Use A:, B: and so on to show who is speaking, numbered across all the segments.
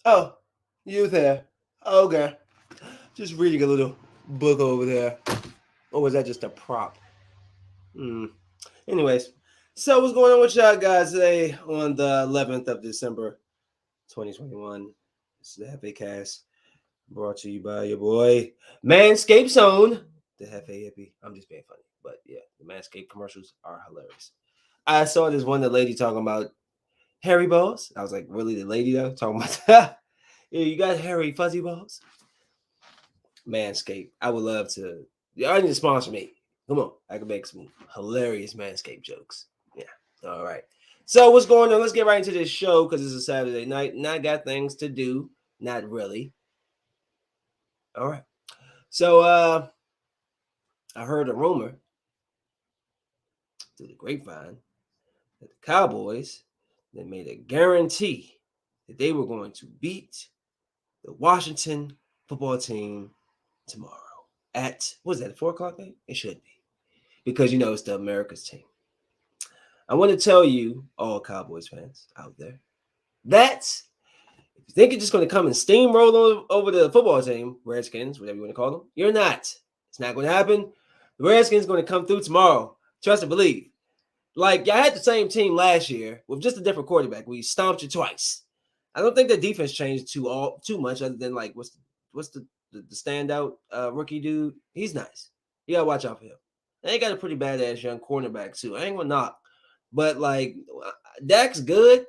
A: Oh, you there? Okay. Just reading a little book over there. Or was that just a prop? Hmm. Anyways, so what's going on with y'all guys today on the 11th of December, 2021? This is the JefeCast brought to you by your boy Manscaped's own the Hefe Hippie. I'm just being funny, but yeah, the Manscaped commercials are hilarious. I saw this one the lady talking about hairy balls. I was like, really, the lady though talking about yeah, you got hairy fuzzy balls? Manscaped. I would love to. Y'all need to sponsor me. Come on, I can make some hilarious Manscaped jokes. Yeah. All right. So what's going on? Let's get right into this show because it's a Saturday night and I got things to do. Not really. All right. So I heard a rumor through the grapevine that the Cowboys they made a guarantee that they were going to beat the Washington football team tomorrow at what is that, 4 o'clock game? It should be. Because you know it's the America's team. I want to tell you, all Cowboys fans out there, that if you think you're just going to come and steamroll over the football team, Redskins, whatever you want to call them, you're not. It's not going to happen. The Redskins going to come through tomorrow. Trust and believe. Like, y'all had the same team last year with just a different quarterback. We stomped you twice. I don't think the defense changed too much other than, like, what's the standout rookie dude? He's nice. You got to watch out for him. They got a pretty badass young cornerback, too. I ain't going to knock. But, like, Dak's good,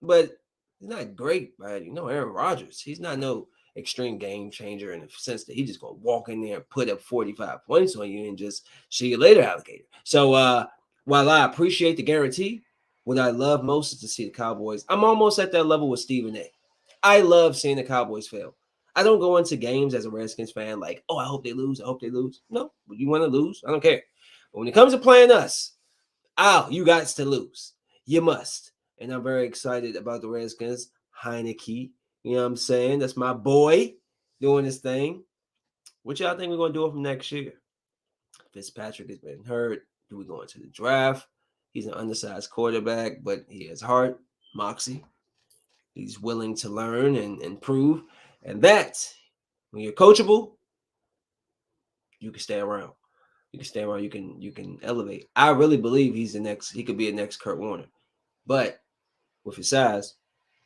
A: but he's not great, right? You know, Aaron Rodgers, he's not no extreme game changer in the sense that he's just going to walk in there and put up 45 points on you and just see you later, alligator. So, while I appreciate the guarantee, what I love most is to see the Cowboys. I'm almost at that level with Stephen A. I love seeing the Cowboys fail. I don't go into games as a Redskins fan like, oh, I hope they lose. I hope they lose. No, you want to lose. I don't care. But when it comes to playing us, you got to lose. You must. And I'm very excited about the Redskins. Heineke, you know what I'm saying? That's my boy doing this thing. What y'all think we're going to do with him next year? Fitzpatrick has been hurt. Do we go into the draft? He's an undersized quarterback, but he has heart, moxie. He's willing to learn and improve. And that, when you're coachable, you can stay around. You can stay around. You can elevate. I really believe he's the next. He could be a next Kurt Warner, but with his size,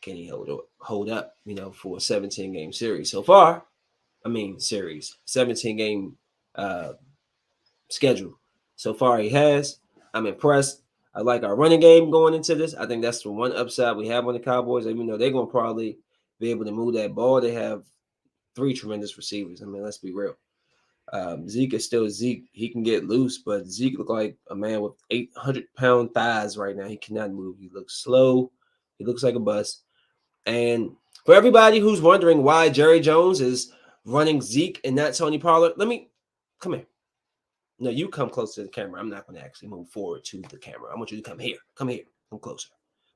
A: can he hold up? You know, for a 17-game series so far. I mean, series 17-game schedule so far. He has. I'm impressed. I like our running game going into this. I think that's the one upside we have on the Cowboys. Even though they're gonna probably be able to move that ball, they have three tremendous receivers. I mean, let's be real. Zeke is still Zeke. He can get loose, but Zeke look like a man with 800-pound thighs right now. He cannot move. He looks slow. He looks like a bus. And for everybody who's wondering why Jerry Jones is running Zeke and not Tony Pollard, let me come here. No, you come close to the camera. I'm not going to actually move forward to the camera. I want you to come here. Come here. Come closer.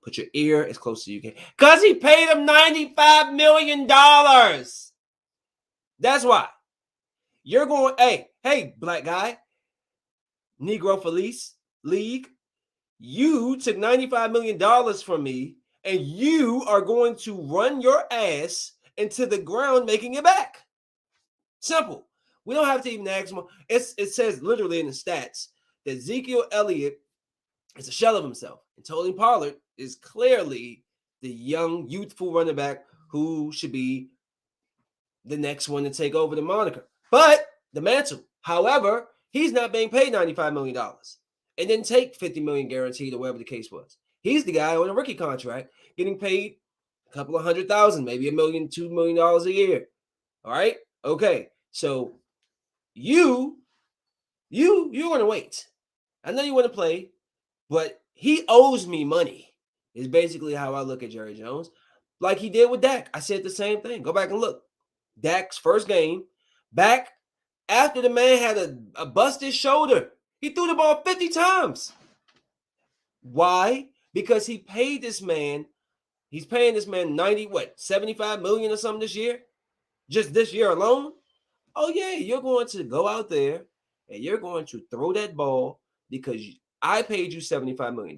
A: Put your ear as close as you can. Because he paid him $95 million. That's why. You're going, hey, black guy, Negro Felice League, you took $95 million from me, and you are going to run your ass into the ground making it back. Simple. We don't have to even ask more. It says literally in the stats that Ezekiel Elliott is a shell of himself. And Tony Pollard is clearly the young, youthful running back who should be the next one to take over the moniker. But the mantle. However, he's not being paid $95 million and didn't take $50 million guaranteed or whatever the case was. He's the guy on a rookie contract getting paid a couple of $100,000, maybe $1 million, $2 million a year. All right. Okay. So you're going to wait. I know you want to play, but he owes me money is basically how I look at Jerry Jones. Like he did with Dak. I said the same thing. Go back and look. Dak's first game back after the man had a busted shoulder. He threw the ball 50 times. Why? Because he paid this man. He's paying this man 75 million or something this year? Just this year alone? Oh, yeah, you're going to go out there and you're going to throw that ball because I paid you $75 million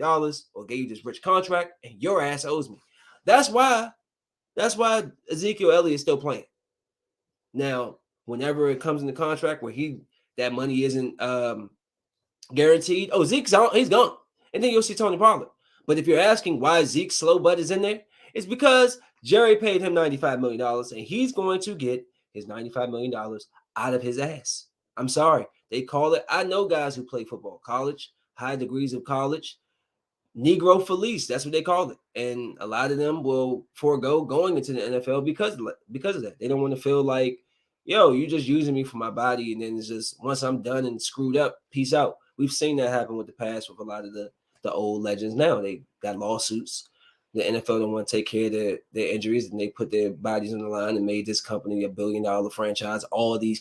A: or gave you this rich contract and your ass owes me. That's why That's why Ezekiel Elliott is still playing. Now, whenever it comes in the contract where that money isn't guaranteed, oh, Zeke's out, he's gone. And then you'll see Tony Pollard. But if you're asking why Zeke's slow butt is in there, it's because Jerry paid him $95 million, and he's going to get his $95 million out of his ass. I'm sorry. They call it, I know guys who play football, college, high degrees of college, Negro Felice, that's what they call it. And a lot of them will forego going into the NFL because of that. They don't want to feel like, yo, you're just using me for my body. And then it's just once I'm done and screwed up, peace out. We've seen that happen with the past with a lot of the old legends now. They got lawsuits. The NFL don't want to take care of their injuries, and they put their bodies on the line and made this company $1 billion franchise. All these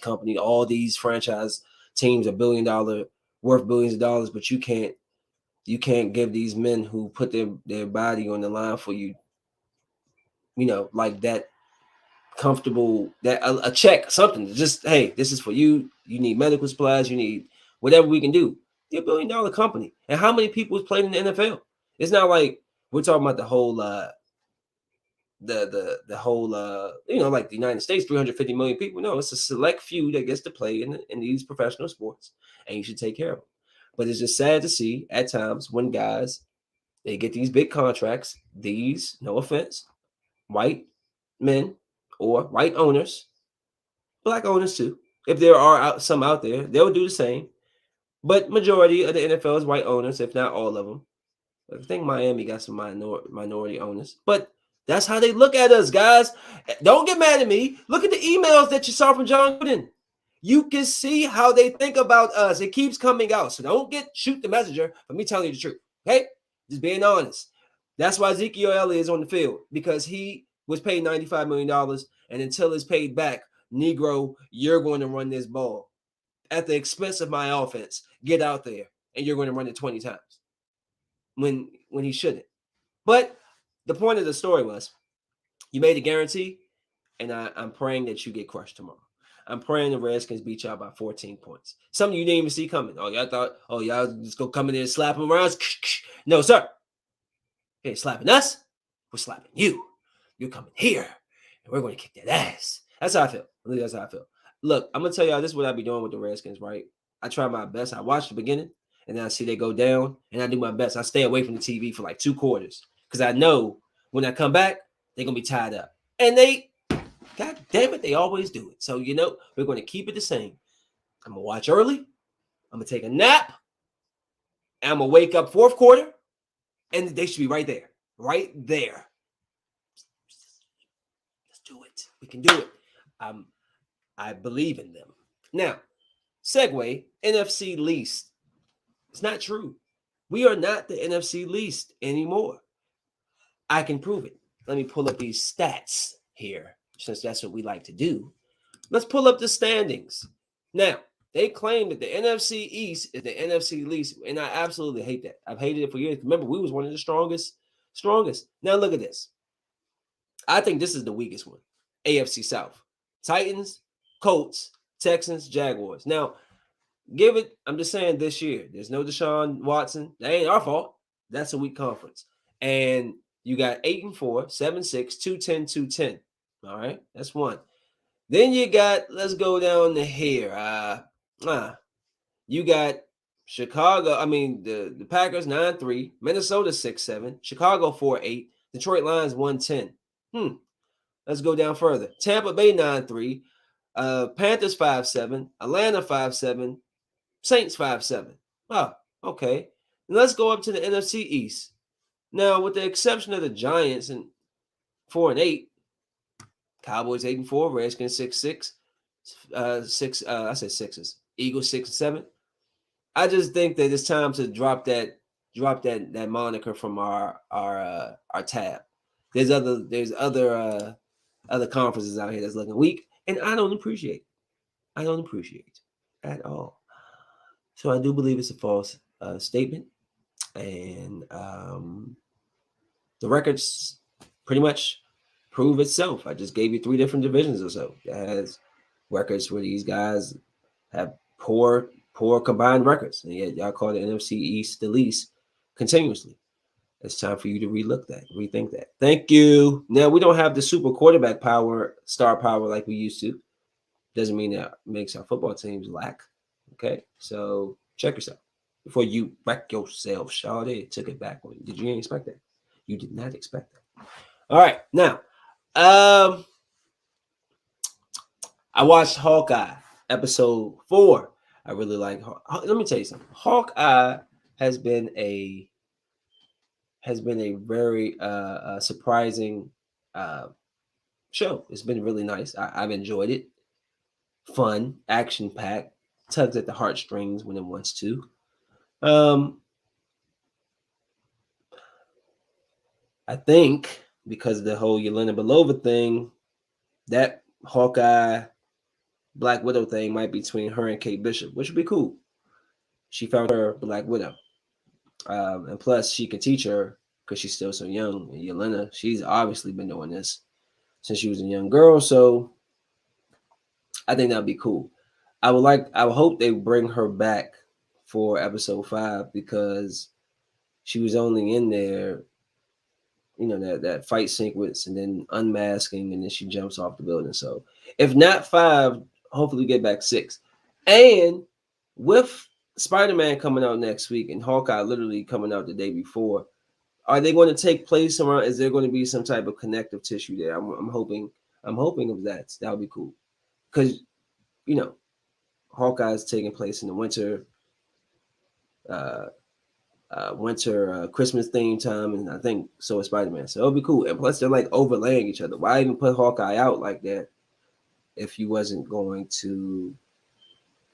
A: franchise teams $1 billion worth billions of dollars, but you can't give these men who put their body on the line for you, like that comfortable, that a check, something. Just, hey, this is for you. You need medical supplies. You need whatever we can do. You're $1 billion company. And how many people have played in the NFL? It's not like we're talking about the whole the whole like the United States, 350 million people. No, it's a select few that gets to play in these professional sports, and you should take care of them. But it's just sad to see at times when guys, they get these big contracts, these, no offense, white men or white owners, black owners too. If there are some out there, they'll do the same. But majority of the NFL is white owners, if not all of them. I think Miami got some minority owners. But that's how they look at us, guys. Don't get mad at me. Look at the emails that you saw from John Gruden. You can see how they think about us. It keeps coming out. So don't shoot the messenger for me telling you the truth. Okay? Just being honest. That's why Ezekiel Elliott is on the field, because he was paid $95 million. And until it's paid back, Negro, you're going to run this ball at the expense of my offense. Get out there, and you're going to run it 20 times when he shouldn't. But the point of the story was, you made a guarantee, and I'm praying that you get crushed tomorrow. I'm praying the Redskins beat y'all by 14 points. Something you didn't even see coming. Oh, y'all thought, y'all just go come in there and slap them around? No, sir. You ain't slapping us. We're slapping you. You're coming here, and we're going to kick that ass. That's how I feel. That's how I feel. Look, I'm going to tell y'all, this is what I be doing with the Redskins, right? I try my best. I watch the beginning, and then I see they go down, and I do my best. I stay away from the TV for like 2 quarters, because I know when I come back, they're going to be tied up. And God damn it, they always do it. So, we're going to keep it the same. I'm going to watch early. I'm going to take a nap. And I'm going to wake up 4th quarter, and they should be right there. Right there. Let's do it. We can do it. I believe in them. Now, segue, NFC least. It's not true. We are not the NFC least anymore. I can prove it. Let me pull up these stats here, since that's what we like to do. Let's pull up the standings. Now, they claim that the NFC East is the NFC least, and I absolutely hate that. I've hated it for years. Remember, we was one of the strongest. Now, look at this. I think this is the weakest one. AFC South. Titans, Colts, Texans, Jaguars. Now, I'm just saying this year, there's no Deshaun Watson. That ain't our fault. That's a weak conference. And you got 8-4, 7-6, 2-10, 2-10. All right, that's one. Then you got, let's go down to here. You got Chicago. The Packers 9-3, Minnesota 6-7, Chicago 4-8, Detroit Lions 1-10. Let's go down further. Tampa Bay 9-3, Panthers 5-7, Atlanta 5-7, Saints 5-7. Oh, okay. And let's go up to the NFC East. Now, with the exception of the Giants and 4-8, Cowboys 8-4, Redskins 6-6, I said sixes, Eagles 6-7. I just think that it's time to drop that moniker from our tab. There's other conferences out here that's looking weak, and I don't appreciate it at all. So I do believe it's a false statement, and the records pretty much prove itself. I just gave you 3 different divisions or so that has records where these guys have poor combined records, and yet y'all call the NFC East the least continuously. It's time for you to rethink that. Thank you. Now we don't have the super quarterback star power like we used to. Doesn't mean that makes our football teams lack. Okay, so check yourself before you wreck yourself. Shawty took it back. Did you expect that? You did not expect that. All right, now, I watched Hawkeye episode 4. I really like. Let me tell you something. Hawkeye has been a very surprising uh, show. It's been really nice. I've enjoyed it. Fun, action packed, tugs at the heartstrings when it wants to. Um, I think because of the whole Yelena Belova thing, that Hawkeye Black Widow thing might be between her and Kate Bishop, which would be cool. She found her Black Widow, and plus she can teach her because she's still so young. And Yelena, she's obviously been doing this since she was a young girl, so I think that'd be cool. I would hope they bring her back for episode 5 because she was only in there, that fight sequence and then unmasking and then she jumps off the building. So if not 5, hopefully we get back 6. And with Spider-Man coming out next week and Hawkeye literally coming out the day before, are they going to take place around? Is there going to be some type of connective tissue there? I'm hoping. I'm hoping of that. That would be cool because you know Hawkeye's taking place in the uh, winter Christmas theme time, and I think so is Spider Man. So it'll be cool. And plus, they're like overlaying each other. Why even put Hawkeye out like that if you wasn't going to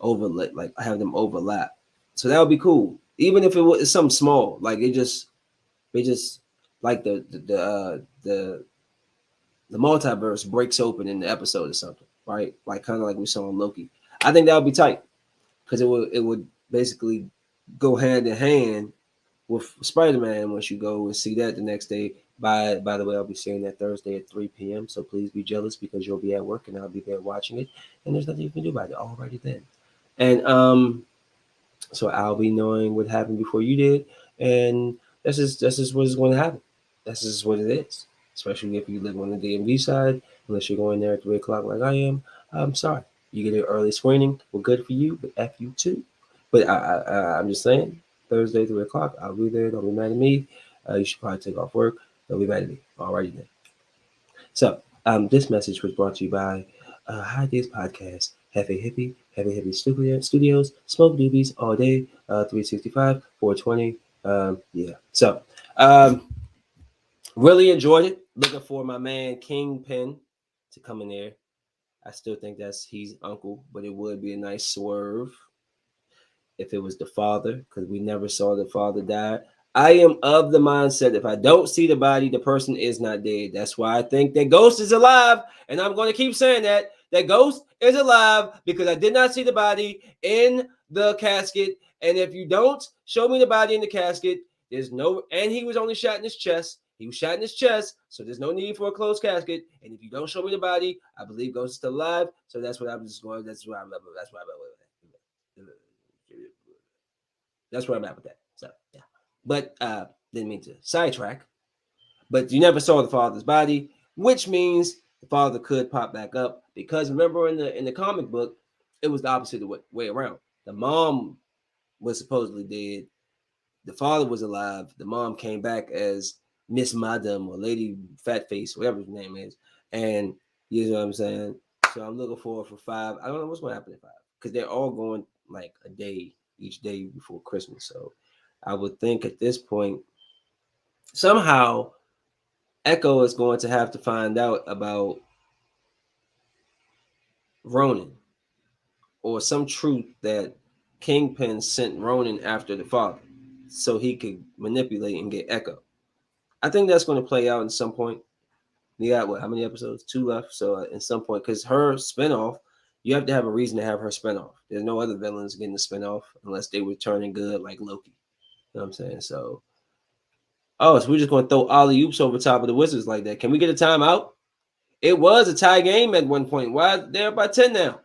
A: overlay, like have them overlap? So that would be cool. Even if it was something small, like they just like the multiverse breaks open in the episode or something, right? Like kind of like we saw on Loki. I think that would be tight because it would basically go hand in hand with Spider-Man once you go and see that the next day. By the way, I'll be seeing that Thursday at 3 p.m. So please be jealous because you'll be at work and I'll be there watching it. And there's nothing you can do about it already then. And so I'll be knowing what happened before you did. And that's just what's going to happen. That's just what it is. Especially if you live on the DMV side, unless you're going there at 3 o'clock like I am. I'm sorry. You get an early screening. Well, good for you, but F you too. But I'm just saying, Thursday, 3 o'clock, I'll be there. Don't be mad at me. You should probably take off work. Don't be mad at me. Alrighty then. So, this message was brought to you by High Days Podcast, Heavy Studios, Smoke Doobies all day, 365, 420. Yeah. So, um, really enjoyed it. Looking for my man Kingpin to come in there. I still think he's uncle, but it would be a nice swerve if it was the father, because we never saw the father die. I am of the mindset if I don't see the body, the person is not dead. That's why I think that Ghost is alive. And I'm going to keep saying that Ghost is alive because I did not see the body in the casket. And if you don't show me the body in the casket, there's no, and he was only shot in his chest. He was shot in his chest, so there's no need for a closed casket. And if you don't show me the body, I believe Ghost is still alive. So that's what I'm just going. That's why I'm. That's why I'm. That's where I'm at with that. So yeah, but didn't mean to sidetrack. But you never saw the father's body, which means the father could pop back up because remember in the comic book, it was the opposite way around. The mom was supposedly dead. The father was alive. The mom came back as Miss Madam or Lady Fat Face, whatever his name is, and you know what I'm saying. So I'm looking forward for 5. I don't know what's going to happen at 5 because they're all going like a day each day before Christmas. So I would think at this point, somehow Echo is going to have to find out about Ronan or some truth that Kingpin sent Ronan after the father so he could manipulate and get Echo. I think that's going to play out at some point. You got what? How many episodes? 2 left. So at some point, because her spinoff, you have to have a reason to have her spinoff. There's no other villains getting the spinoff unless they were turning good like Loki. You know what I'm saying? So, so we're just going to throw alley oops over top of the Wizards like that. Can we get a timeout? It was a tie game at one point. Why they're by 10 now?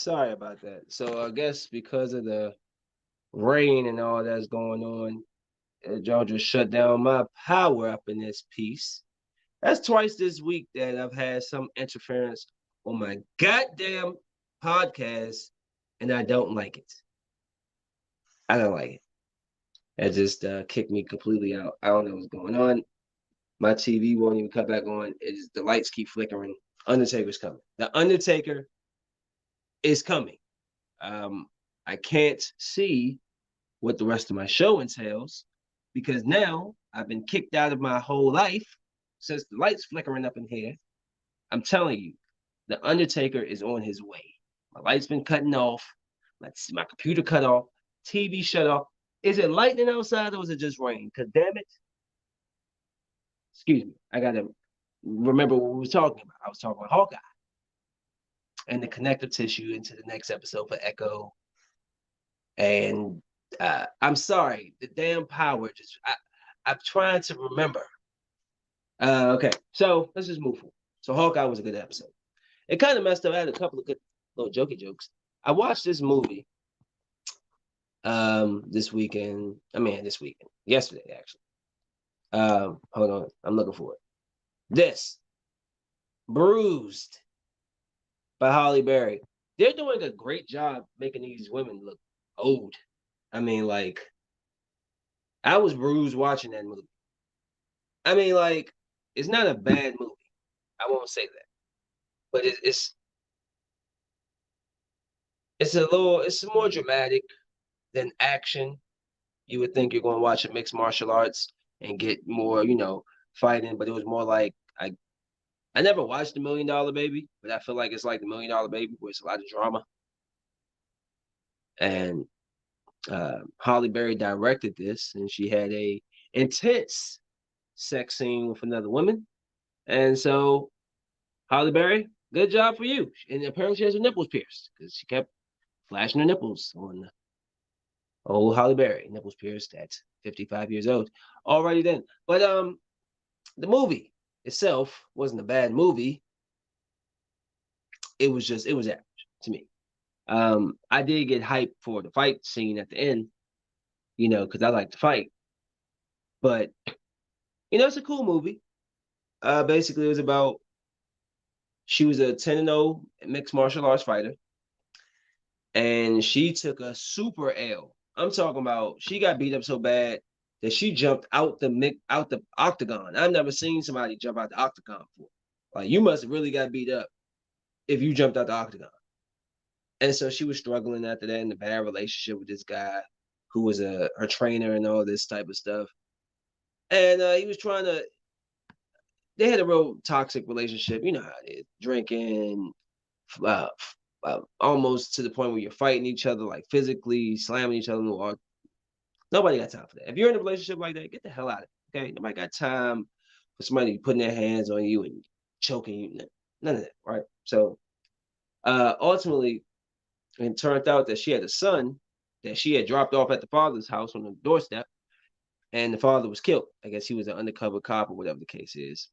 A: Sorry about that. So I guess because of the rain and all that's going on, y'all just shut down my power up in this piece. That's twice this week that I've had some interference on my goddamn podcast, and I don't like it. I don't like it. That just kicked me completely out. I don't know what's going on. My TV won't even cut back on. It's the lights keep flickering. Undertaker's coming. The Undertaker is coming. I can't see what the rest of my show entails because now I've been kicked out of my whole life since the lights flickering up in here. I'm telling you, the Undertaker is on his way. My light's been cutting off. My computer cut off. TV shut off. Is it lightning outside or is it just rain? Because damn it. Excuse me. I got to remember what we were talking about. I was talking about Hawkeye and the connective tissue into the next episode for Echo. And I'm sorry, the damn power just I'm trying to remember. Okay, so let's just move forward. So Hawkeye was a good episode. It kind of messed up. I had a couple of good little jokey jokes. I watched this movie this weekend. This weekend. Yesterday, actually. Hold on. I'm looking for it. This Bruised by Holly Berry. They're doing a great job making these women look old. Like, I was bruised watching that movie. It's not a bad movie. I won't say that. But it's more dramatic than action. You would think you're going to watch a mixed martial arts and get more, fighting, but it was more like I never watched The $1 Million Baby, but I feel like it's like The $1 Million Baby, where it's a lot of drama. And Holly Berry directed this, and she had a intense sex scene with another woman. And so, Holly Berry, good job for you. And apparently she has her nipples pierced because she kept flashing her nipples on old Holly Berry. Nipples pierced at 55 years old. Already then. But the movie itself wasn't a bad movie. It was average to me. I did get hyped for the fight scene at the end, because I like to fight. But it's a cool movie. Basically, it was about she was a 10-0 mixed martial arts fighter, and she took a super L. I'm talking about she got beat up so bad that she jumped out the octagon. I've never seen somebody jump out the octagon before. Like, you must have really got beat up if you jumped out the octagon. And so she was struggling after that in a bad relationship with this guy who was her trainer and all this type of stuff. And he was trying to. They had a real toxic relationship. You know how it is, drinking, almost to the point where you're fighting each other, like physically slamming each other in the wall. Nobody got time for that. If you're in a relationship like that, get the hell out of it. Okay, nobody got time for somebody putting their hands on you and choking you. None of that, right? So, ultimately, it turned out that she had a son that she had dropped off at the father's house on the doorstep, and the father was killed. I guess he was an undercover cop or whatever the case is.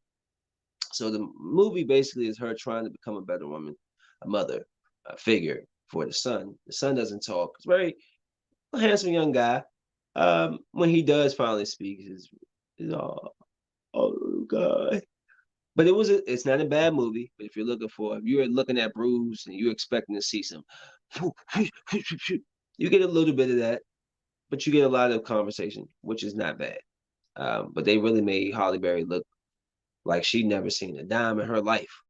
A: So the movie basically is her trying to become a better woman, a mother, a figure for the son. The son doesn't talk. He's very handsome young guy. When he does finally speak, is oh god. But it's not a bad movie. But if you're looking at Bruce and you're expecting to see some, you get a little bit of that, but you get a lot of conversation, which is not bad. But they really made Holly Berry look like she'd never seen a dime in her life.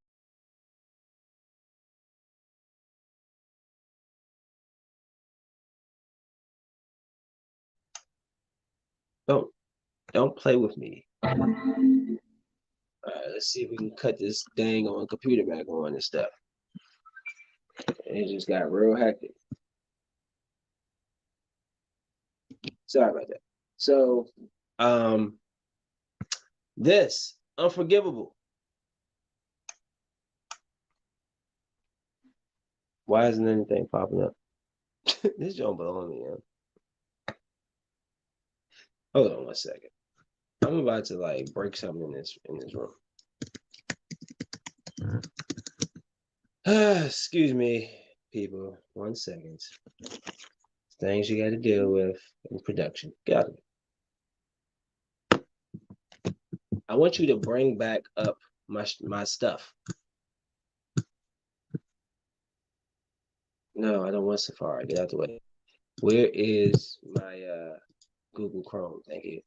A: Don't play with me. All right, let's see if we can cut this dang on computer back on and stuff. It just got real hectic. Sorry about that. So, this Unforgivable. Why isn't anything popping up? This don't belong me, man. Hold on 1 second. I'm about to break something in this room. Excuse me. people. 1 second. Things you got to deal with in production. Got it. I want you to bring back up my stuff. No, I don't want Safari. Get out the way. Where is my Google Chrome? Thank you.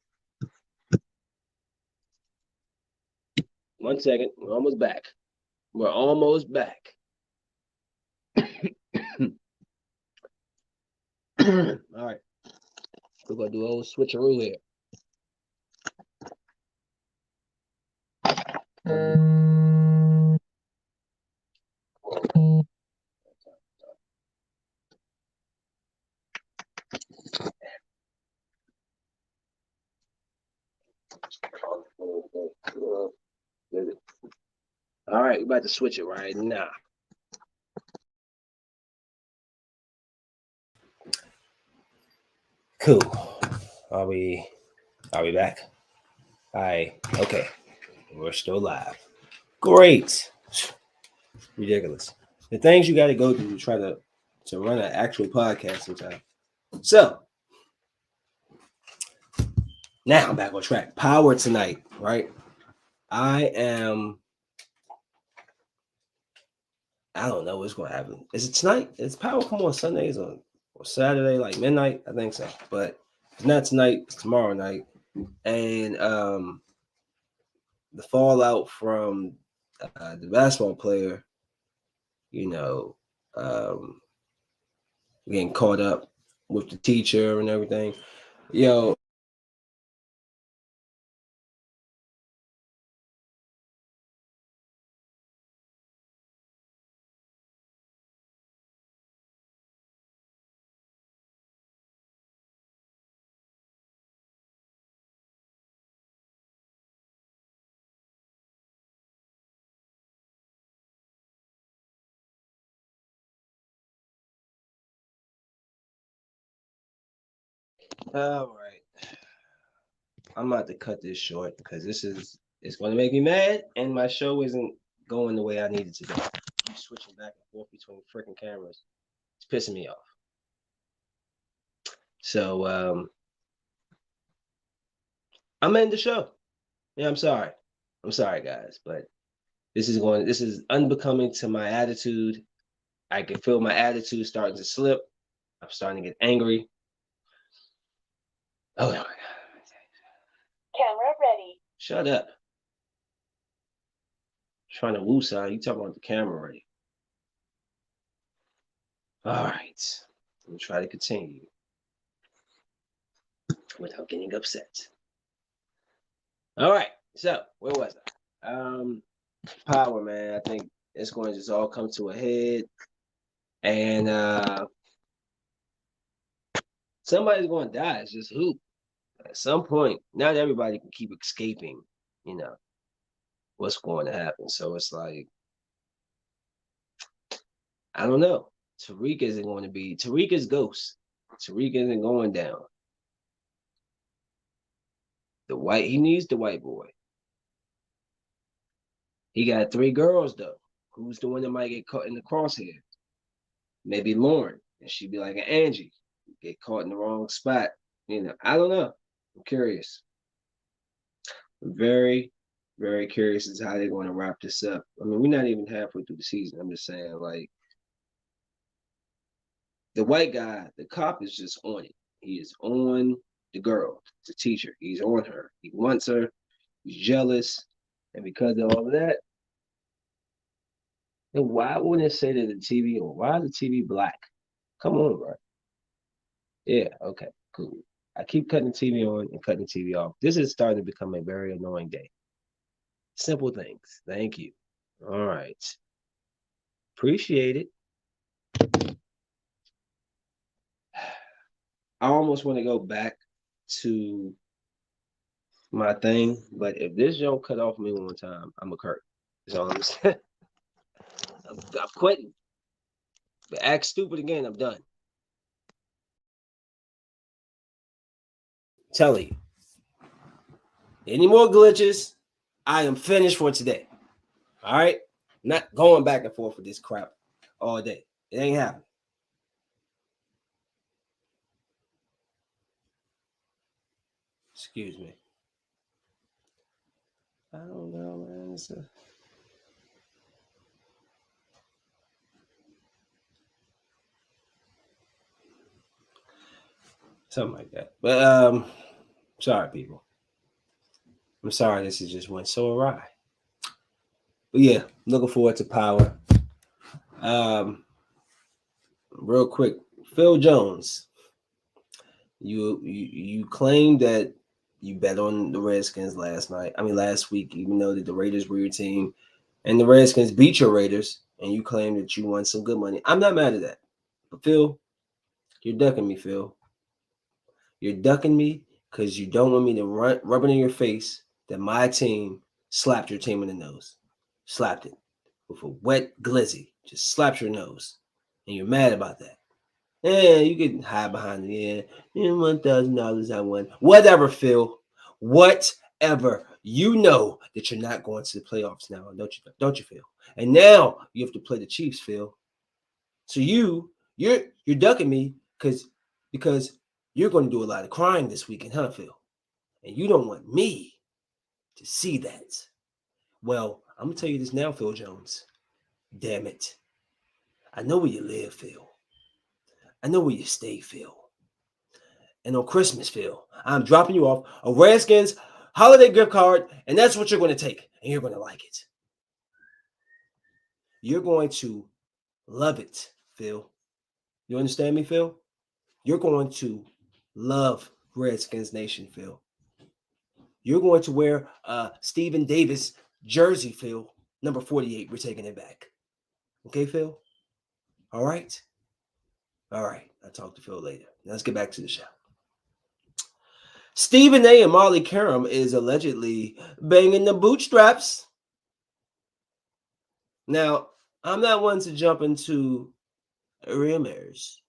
A: 1 second. We're almost back. We're almost back. All right. We're going to do a little switcheroo here. All right, we're about to switch it right now. Cool. Are we back? Okay. We're still live. Great. Ridiculous. The things you got to go through to try to run an actual podcast sometimes. So now I'm back on track. Power tonight, right? I don't know what's going to happen. Is it tonight? Is Power come on Sundays or Saturday, like midnight? I think so. But it's not tonight. It's tomorrow night. And the fallout from the basketball player, getting caught up with the teacher and everything. Yo, all right. I'm about to cut this short because it's going to make me mad, and my show isn't going the way I need it to go. I'm switching back and forth between freaking cameras. It's pissing me off. So I'm ending the show. Yeah, I'm sorry. I'm sorry, guys, but this is unbecoming to my attitude. I can feel my attitude starting to slip. I'm starting to get angry. Oh my God.
B: Camera ready.
A: Shut up. Trying to woo side. You talking about the camera ready. All right. I'm gonna try to continue without getting upset. All right. So where was I? Power, man. I think it's going to just all come to a head. And somebody's going to die. It's just who? At some point, not everybody can keep escaping, what's going to happen. So it's like, I don't know. Tariq isn't going to be, Tariq is ghost. Tariq isn't going down. He needs the white boy. He got 3 girls though. Who's the one that might get caught in the crosshair? Maybe Lauren, and she'd be like an Angie, get caught in the wrong spot. I don't know. I'm curious. I'm very, very curious as to how they're going to wrap this up. I mean, we're not even halfway through the season. I'm just saying, like, the white guy, the cop is just on it. He is on the girl, the teacher. He's on her. He wants her. He's jealous. And because of all of that, then why wouldn't it say that the TV, or why is the TV black? Come on, bro. Yeah, okay, cool. I keep cutting the TV on and cutting the TV off. This is starting to become a very annoying day. Simple things. Thank you. All right. Appreciate it. I almost want to go back to my thing, but if this don't cut off me one time, I'm a Kurt. That's all I'm saying. I'm quitting. But act stupid again, I'm done. Tell you. Any more glitches, I am finished for today. All right? Not going back and forth with this crap all day. It ain't happening. Excuse me. I don't know, man. Something like that. But sorry, people. I'm sorry this has just went so awry. But yeah, looking forward to Power. Um, real quick, Phil Jones. You claimed that you bet on the Redskins last night. I mean last week, even though that the Raiders were your team, and the Redskins beat your Raiders, and you claimed that you won some good money. I'm not mad at that. But Phil, you're ducking me, Phil. You're ducking me because you don't want me to rub it in your face that my team slapped your team in the nose. Slapped it with a wet glizzy. Just slapped your nose. And you're mad about that. Yeah, you can hide behind the $1,000 I won. Whatever, Phil. Whatever. You know that you're not going to the playoffs now, don't you? Don't you, Phil? And now you have to play the Chiefs, Phil. So you're ducking me because you're going to do a lot of crying this weekend, huh, Phil? And you don't want me to see that. Well, I'm gonna tell you this now, Phil Jones. Damn it. I know where you live, Phil. I know where you stay, Phil. And on Christmas, Phil, I'm dropping you off a Redskins holiday gift card, and that's what you're going to take, and you're going to like it. You're going to love it, Phil. You understand me, Phil? You're going to love Redskins Nation, Phil. You're going to wear Stephen Davis jersey, Phil, number 48. We're taking it back. Okay, Phil? All right? All right. I'll talk to Phil later. Now let's get back to the show. Stephen A. and Molly Karam is allegedly banging the bootstraps. Now, I'm not one to jump into rumors,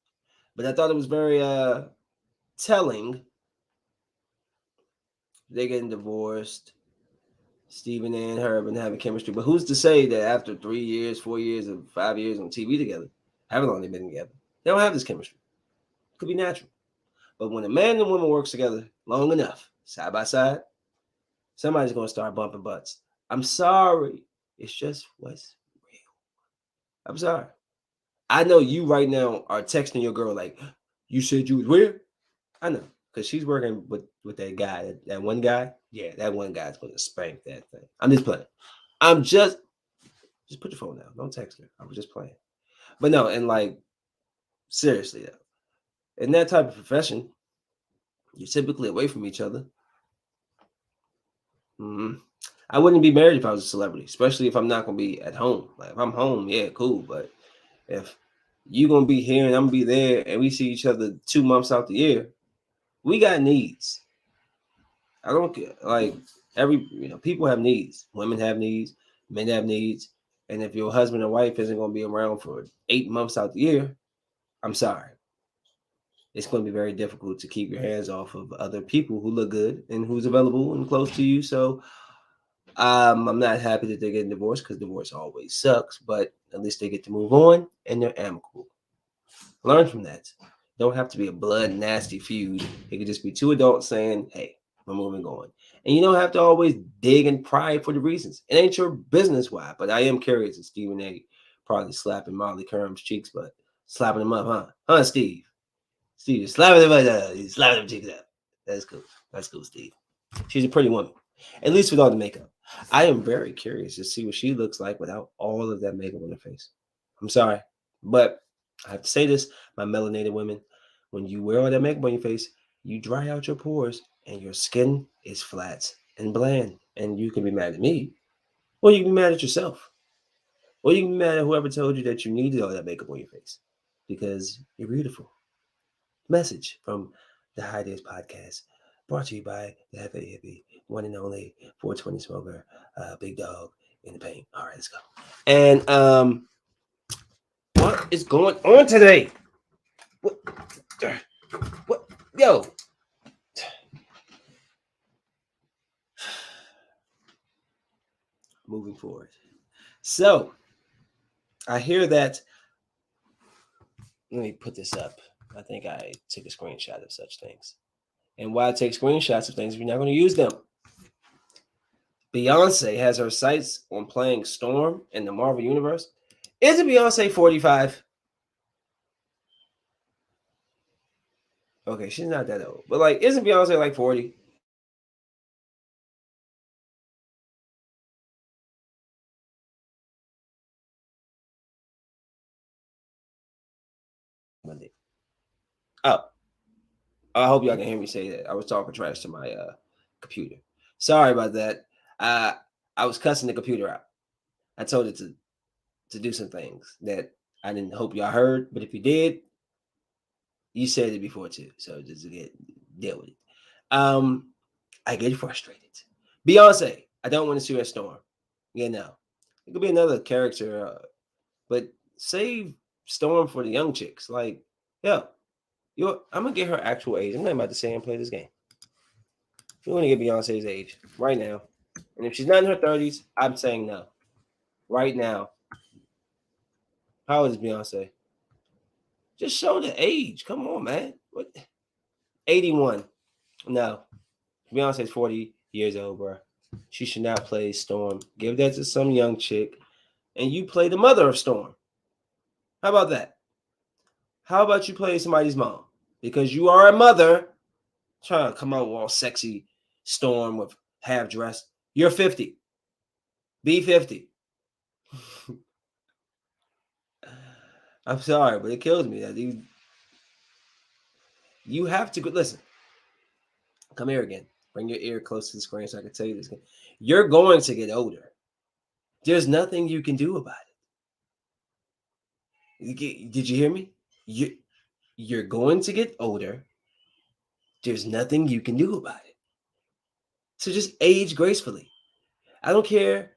A: but I thought it was very telling. They're getting divorced. Stephen A. and her have been having chemistry, but who's to say that after 3 years, 4 years, or 5 years on TV together, haven't only been together, they don't have this chemistry? It could be natural. But when a man and woman works together long enough, side by side, somebody's going to start bumping butts. I'm sorry. It's just what's real. I'm sorry. I know you right now are texting your girl like, you said you was where? I know. Because she's working with that guy, that one guy. Yeah, that one guy's going to spank that thing. I'm just playing. I'm just put your phone down. Don't text her. I was just playing. But no, and like, seriously, though, in that type of profession, you're typically away from each other. Hmm. I wouldn't be married if I was a celebrity, especially if I'm not gonna be at home. Like if I'm home, yeah, cool. But if you're gonna be here and I'm gonna be there, and we see each other 2 months out the year, we got needs. I don't care. Like people have needs. Women have needs. Men have needs. And if your husband or wife isn't gonna be around for 8 months out the year, I'm sorry. It's going to be very difficult to keep your hands off of other people who look good and who's available and close to you. So I'm not happy that they're getting divorced because divorce always sucks, but at least they get to move on and they're amicable. Learn from that. Don't have to be a blood nasty feud. It could just be two adults saying, hey, we're moving on. And you don't have to always dig and pry for the reasons. It ain't your business why, but I am curious if Stephen A. probably slapping Molly Kerm's cheeks, but slapping him up, huh? Huh, Steve? Steve, you're slapping him like that. He's slapping him cheeks up. That's cool. That's cool, Steve. She's a pretty woman, at least with all the makeup. I am very curious to see what she looks like without all of that makeup on her face. I'm sorry, but I have to say this, my melanated women, when you wear all that makeup on your face, you dry out your pores and your skin is flat and bland. And you can be mad at me, or you can be mad at yourself, or you can be mad at whoever told you that you needed all that makeup on your face because you're beautiful. Message from the High Days Podcast, brought to you by the Heavy Hippie, one and only 420 smoker, big dog in the paint. All right, let's go. And what is going on today? What? What? Yo. Moving forward. So I hear that Let me put this up. I think I took a screenshot of such things. And why I take screenshots of things if you're not going to use them? Beyonce has her sights on playing Storm in the Marvel Universe. Isn't Beyonce 45? Okay, she's not that old. But like, isn't Beyonce like 40? Oh, I hope y'all can hear me say that. I was talking trash to my computer. Sorry about that. Uh, I was cussing the computer out. I told it to do some things that I didn't hope y'all heard, but if you did, you said it before too. So just get deal with it. Um, I get frustrated. Beyonce, I don't want to see her Storm. You know, it could be another character, but save Storm for the young chicks. Like, yeah, I'm gonna get her actual age. I'm not about to say and play this game. We want to get Beyonce's age right now, and if she's not in her 30s, I'm saying no. Right now, how old is Beyonce? Just show the age. Come on, man. What? 81. No, Beyonce's 40 years old, bro. She should not play Storm. Give that to some young chick, and you play the mother of Storm. How about that? How about you play somebody's mom? Because you are a mother trying to come out all sexy Storm with half dress. You're 50. Be 50. I'm sorry, but it kills me that you have to listen. Come here again. Bring your ear close to the screen so I can tell you this again. You're going to get older. There's nothing you can do about it. Did you hear me? You're going to get older. There's nothing you can do about it. So just age gracefully. I don't care.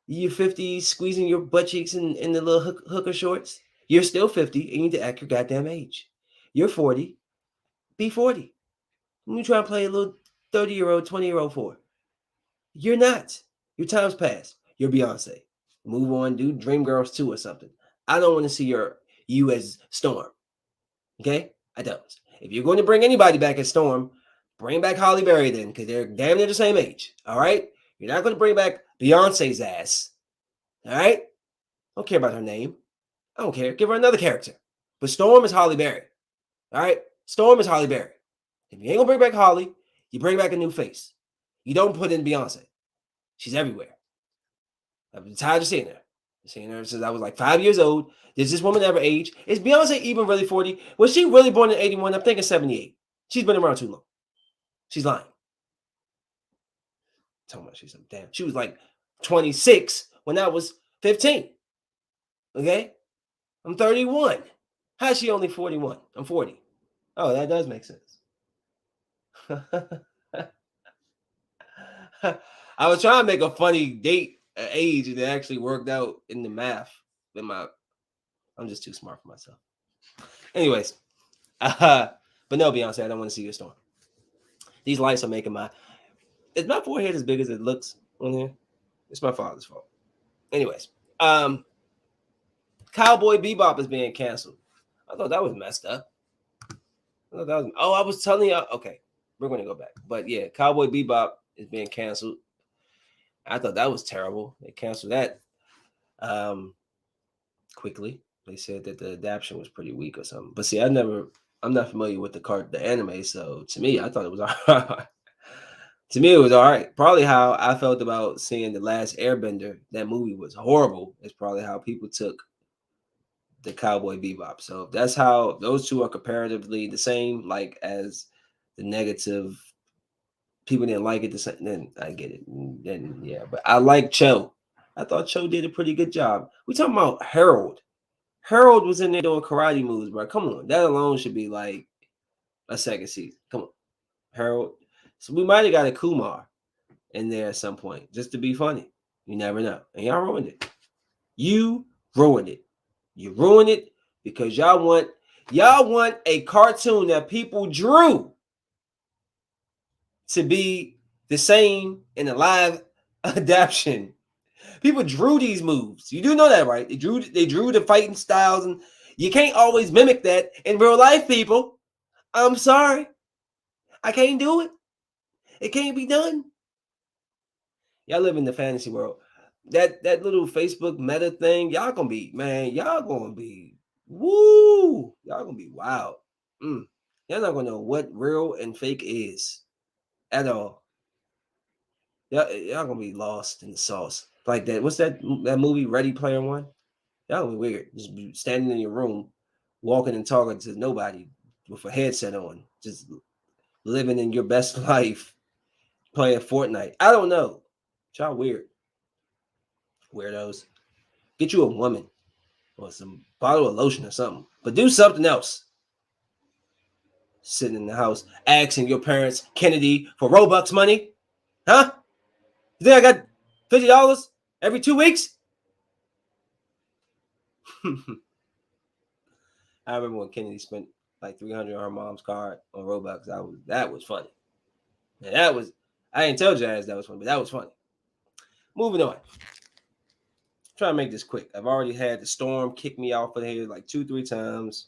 A: You're 50, squeezing your butt cheeks in the little hooker shorts. You're still 50, and you need to act your goddamn age. You're 40. Be 40. You try to play a little 30-year-old, 20-year-old for. You're not. Your time's passed. You're Beyonce. Move on, do Dreamgirls 2 or something. I don't want to see you as Storm. Okay? I don't. If you're going to bring anybody back as Storm, bring back Holly Berry then, because they're damn near the same age. All right? You're not going to bring back Beyonce's ass. All right? I don't care about her name. I don't care. Give her another character. But Storm is Holly Berry. All right? Storm is Holly Berry. If you ain't gonna bring back Holly, you bring back a new face. You don't put in Beyonce. She's everywhere. I've been tired of seeing her. I've seen her since I was like 5 years old. Does this woman ever age? Is Beyonce even really 40? Was she really born in 81? I'm thinking 78. She's been around too long. She's lying. Tell me she's damn. She was like 26 when I was 15. Okay? I'm 31. How's she only 41? I'm 40. Oh, that does make sense. I was trying to make a funny date age and it actually worked out in the math. I'm just too smart for myself. Anyways, but no, Beyonce, I don't want to see your Storm. These lights are making is my forehead as big as it looks on here? It's my father's fault. Anyways, Cowboy Bebop is being canceled. I thought that was messed up. I was telling you. Okay, we're going to go back. But yeah, Cowboy Bebop is being canceled. I thought that was terrible. They canceled that quickly. They said that the adaptation was pretty weak or something. But see, I'm not familiar with the anime, so to me, I thought it was all right. To me, it was all right. Probably how I felt about seeing The Last Airbender. That movie was horrible. It's probably how people took the Cowboy Bebop. So that's how those two are comparatively the same, like as the negative. People didn't like it the same. Then I get it. Then yeah, but I like Cho. I thought Cho did a pretty good job. We talking about Harold. Harold was in there doing karate moves, bro. Come on, that alone should be like a second season. Come on, Harold. So we might have got a Kumar in there at some point just to be funny. You never know. And y'all ruined it. You ruined it. You ruined it because y'all want a cartoon that people drew to be the same in a live adaptation. People drew these moves. You do know that, right? They drew the fighting styles, and You can't always mimic that in real life, people. I'm sorry. I can't do it. It can't be done. Y'all live in the fantasy world. That little Facebook meta thing, y'all gonna be, man, y'all gonna be woo. Y'all gonna be wild. Mm. Y'all not gonna know what real and fake is at all. Y'all gonna be lost in the sauce. Like that. What's that movie, Ready Player One? Y'all gonna be weird. Just be standing in your room, walking and talking to nobody with a headset on, just living in your best life, playing Fortnite. I don't know. Y'all weird. Weirdos. Get you a woman or some bottle of lotion or something. But do something else. Sitting in the house asking your parents, Kennedy, for Robux money? Huh? You think I got $50 every 2 weeks? I remember when Kennedy spent like 300 on her mom's card on Robux. That was funny. And that was, I didn't tell Jazz that was funny, but that was funny. Moving on. Try to make this quick. I've already had the storm kick me off of here like 2-3 times.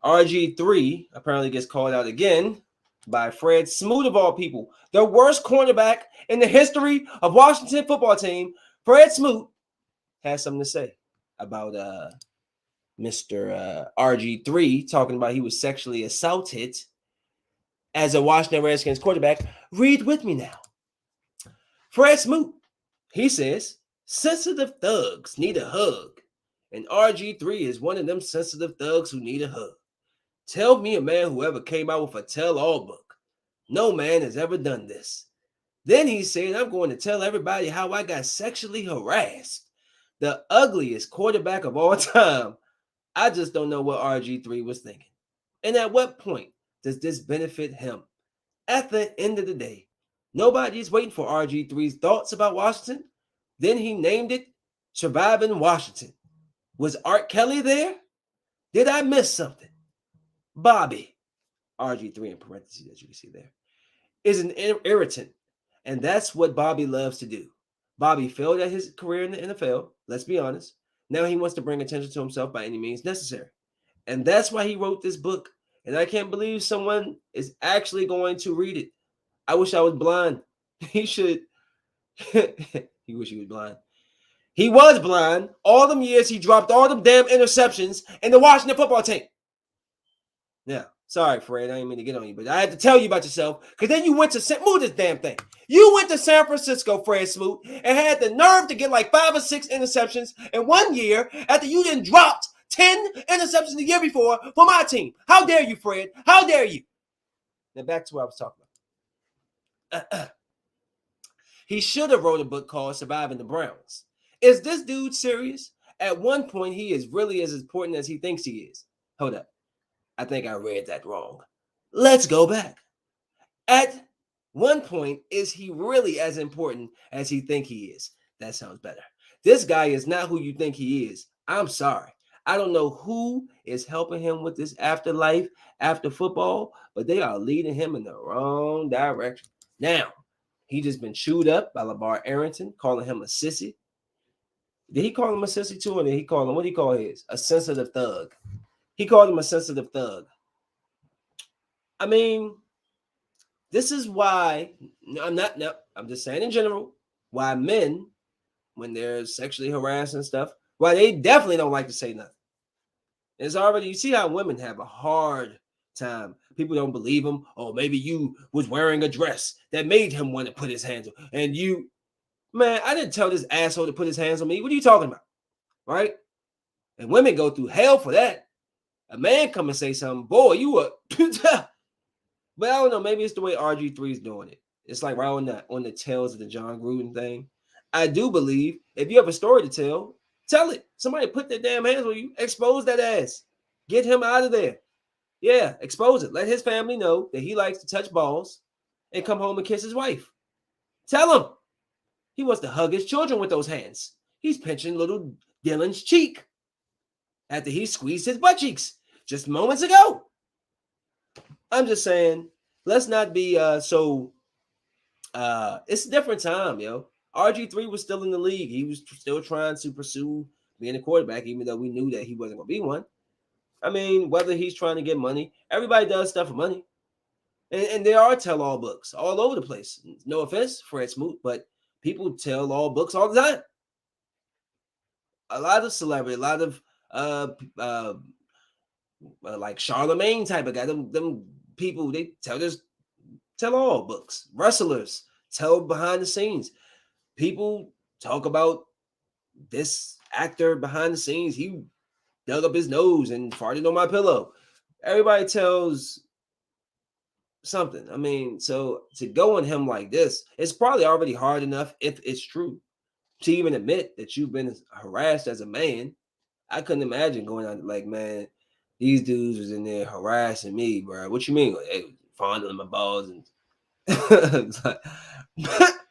A: RG3 apparently gets called out again by Fred Smoot of all people, the worst cornerback in the history of Washington football team. Fred Smoot has something to say about Mr. RG3, talking about he was sexually assaulted as a Washington Redskins quarterback. Read with me now. Fred Smoot, he says, sensitive thugs need a hug, and RG3 is one of them sensitive thugs who need a hug. Tell me a man who ever came out with a tell-all book. No man has ever done this. Then he said, I'm going to tell everybody how I got sexually harassed. The ugliest quarterback of all time. I just don't know what RG3 was thinking. And at what point does this benefit him? At the end of the day, nobody's waiting for RG3's thoughts about Washington. Then he named it Surviving Washington. Was Art Kelly there? Did I miss something? Bobby, RG3 in parentheses, as you can see there, is an irritant. And that's what Bobby loves to do. Bobby failed at his career in the NFL, let's be honest. Now he wants to bring attention to himself by any means necessary. And that's why he wrote this book. And I can't believe someone is actually going to read it. I wish I was blind. He should. He wish he was blind. He was blind. All them years he dropped all them damn interceptions in the Washington football team. Yeah, sorry, Fred. I didn't mean to get on you, but I had to tell you about yourself because then you went to move this damn thing. You went to San Francisco, Fred Smoot, and had the nerve to get like 5 or 6 interceptions in 1 year after you didn't dropped 10 interceptions the year before for my team. How dare you, Fred? How dare you? Now back to what I was talking about. He should have wrote a book called Surviving the Browns. Is this dude serious? At one point, he is really as important as he thinks he is. Hold up. I think I read that wrong. Let's go back. At one point, is he really as important as he think he is? That sounds better. This guy is not who you think he is. I'm sorry. I don't know who is helping him with this afterlife after football, but they are leading him in the wrong direction. Now, he just been chewed up by LeVar Arrington, calling him a sissy. Did he call him a sissy too, or did he call him, what did he call his? A sensitive thug. He called him a sensitive thug. I mean, this is why, I'm just saying in general, why men, when they're sexually harassed and stuff, why they definitely don't like to say nothing. It's already, you see how women have a hard time. People don't believe him. Oh, maybe you was wearing a dress that made him want to put his hands on. And you, man, I didn't tell this asshole to put his hands on me. What are you talking about? Right? And women go through hell for that. A man come and say something, boy, you a but I don't know, maybe it's the way RG3 is doing it. It's like right on the tails of the John Gruden thing. I do believe if you have a story to tell it. Somebody put their damn hands on you, expose that ass. Get him out of there. Yeah, expose it. Let his family know that he likes to touch balls and come home and kiss his wife. Tell him. He wants to hug his children with those hands. He's pinching little Dylan's cheek after he squeezed his butt cheeks just moments ago. I'm just saying, let's not be so. It's a different time, yo. RG3 was still in the league. He was still trying to pursue being a quarterback, even though we knew that he wasn't going to be one. I mean, whether he's trying to get money, everybody does stuff for money. And there are tell-all books all over the place. No offense, Fred Smoot, but people tell all books all the time. A lot of celebrity, a lot of like Charlemagne type of guy. Them people, they tell all books. Wrestlers tell behind the scenes. People talk about this actor behind the scenes. He dug up his nose and farted on my pillow. Everybody tells something. I mean, so to go on him like this, it's probably already hard enough if it's true to even admit that you've been harassed as a man. I couldn't imagine going out like, man, these dudes was in there harassing me, bro. What you mean? They fondling my balls and like,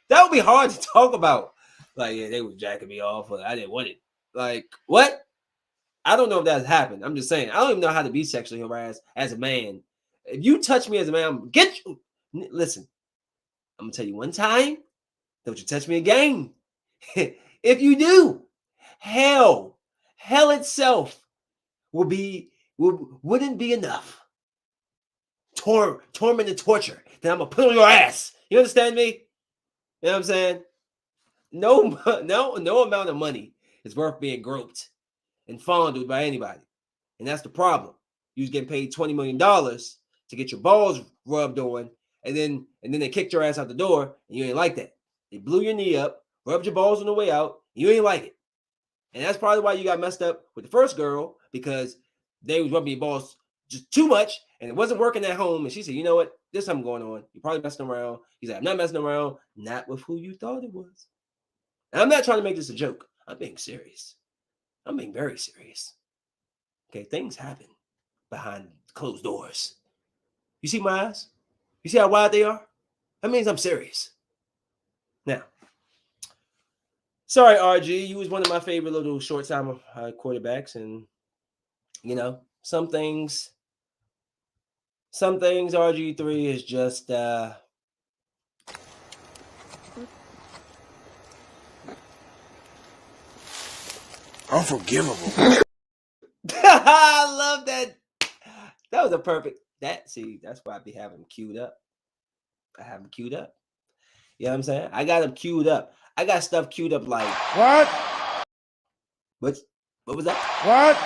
A: that would be hard to talk about. Like, yeah, they was jacking me off, but I didn't want it. Like, what? I don't know if that's happened. I'm just saying, I don't even know how to be sexually harassed as a man. If you touch me as a man, I'm get you. Listen, I'm gonna tell you one time. Don't you touch me again. If you do, hell itself wouldn't be enough. Torment and torture that I'm gonna put on your ass. You understand me? You know what I'm saying? No amount of money is worth being groped and fondled by anybody. And that's the problem. You was getting paid $20 million to get your balls rubbed on, and then they kicked your ass out the door, and you ain't like that. They blew your knee up, rubbed your balls on the way out, you ain't like it. And that's probably why you got messed up with the first girl, because they was rubbing your balls just too much, and it wasn't working at home. And she said, you know what? There's something going on. You're probably messing around. He's like, I'm not messing around. Not with who you thought it was. And I'm not trying to make this a joke. I'm being serious. I'm being very serious. Okay, things happen behind closed doors. You see my eyes? You see how wide they are? That means I'm serious. Now, sorry, RG, you was one of my favorite little short-time quarterbacks, and you know, some things RG3 is just
C: unforgivable.
A: I love that. That was a perfect. That's why I be having them queued up. I have them queued up. You know what I'm saying? I got them queued up. I got stuff queued up like
C: What?
A: What was that?
C: What?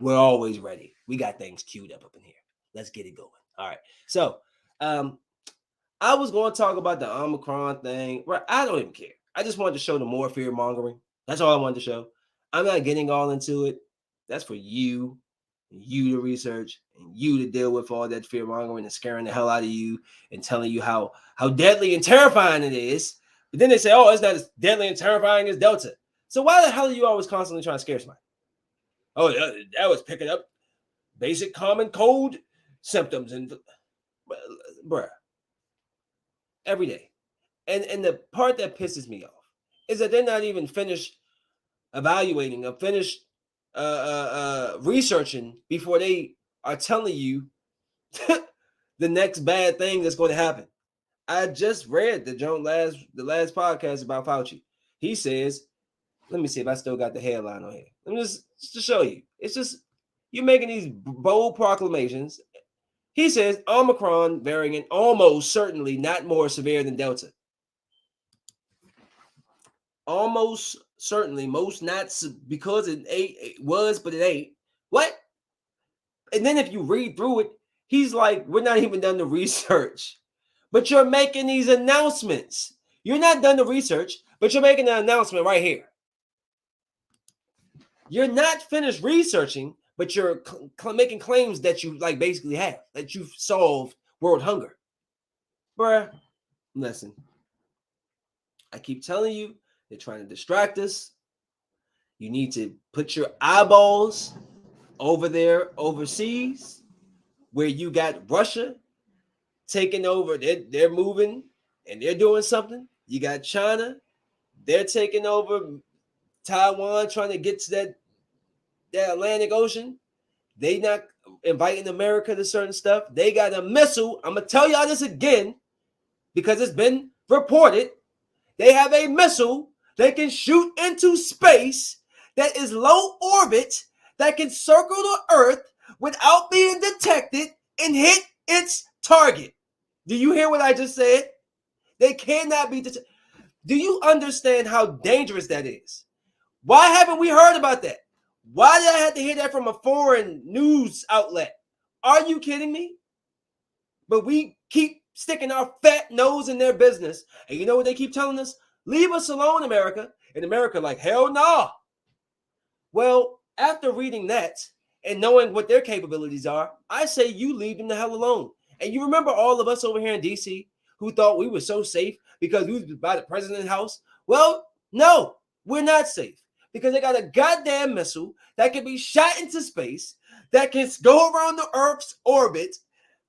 A: We're always ready. We got things queued up in here. Let's get it going. All right. So, I was going to talk about the Omicron thing. Right? I don't even care. I just wanted to show the more fear mongering. That's all I wanted to show. I'm not getting all into it. That's for you to research, and you to deal with all that fear mongering and scaring the hell out of you and telling you how deadly and terrifying it is. But then they say, oh, it's not as deadly and terrifying as Delta. So why the hell are you always constantly trying to scare somebody? Oh, that was picking up basic common cold symptoms and bruh, every day. And the part that pisses me off is that they're not even finished evaluating or finished researching before they are telling you the next bad thing that's going to happen. I just read the last podcast about Fauci. He says, let me see if I still got the headline on here. Let me just to show you. It's just you're making these bold proclamations. He says Omicron variant almost certainly not more severe than Delta. Almost certainly, most not because it was, but it ain't. What? And then if you read through it, he's like, we're not even done the research, but you're making these announcements. You're not done the research, but you're making an announcement right here. You're not finished researching, but you're making claims that you like basically have, that you've solved world hunger. Bruh, listen, I keep telling you, they're trying to distract us. You need to put your eyeballs over there overseas where you got Russia taking over. They're moving and they're doing something. You got China. They're taking over Taiwan, trying to get to that Atlantic Ocean. They not inviting America to certain stuff. They got a missile. I'm going to tell y'all this again because it's been reported. They have a missile they can shoot into space that is low orbit that can circle the Earth without being detected and hit its target. Do you hear what I just said? They cannot be detected. Do you understand how dangerous that is? Why haven't we heard about that? Why did I have to hear that from a foreign news outlet? Are you kidding me? But we keep sticking our fat nose in their business. And you know what they keep telling us? Leave us alone, America. And America, like, hell nah. Well, after reading that and knowing what their capabilities are, I say you leave them the hell alone. And you remember all of us over here in DC who thought we were so safe because we was by the president's house? Well, no, we're not safe because they got a goddamn missile that can be shot into space, that can go around the Earth's orbit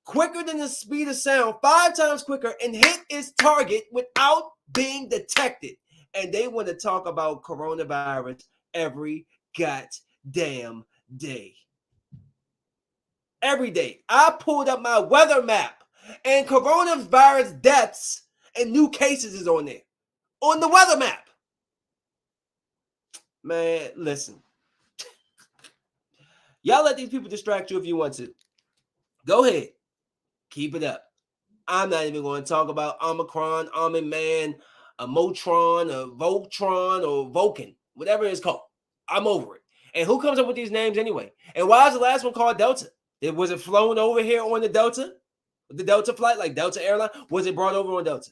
A: quicker than the speed of sound, 5 times quicker, and hit its target without being detected. And they want to talk about coronavirus every goddamn day. Every day. I pulled up my weather map, and coronavirus deaths and new cases is on there. On the weather map. Man, listen. Y'all let these people distract you if you want to. Go ahead. Keep it up. I'm not even going to talk about Omicron, Almond Man, a Motron, a Voltron, or Vulcan, whatever it's called. I'm over it. And who comes up with these names anyway? And why is the last one called Delta? Was it flown over here on the Delta? The Delta flight, like Delta Airline? Was it brought over on Delta?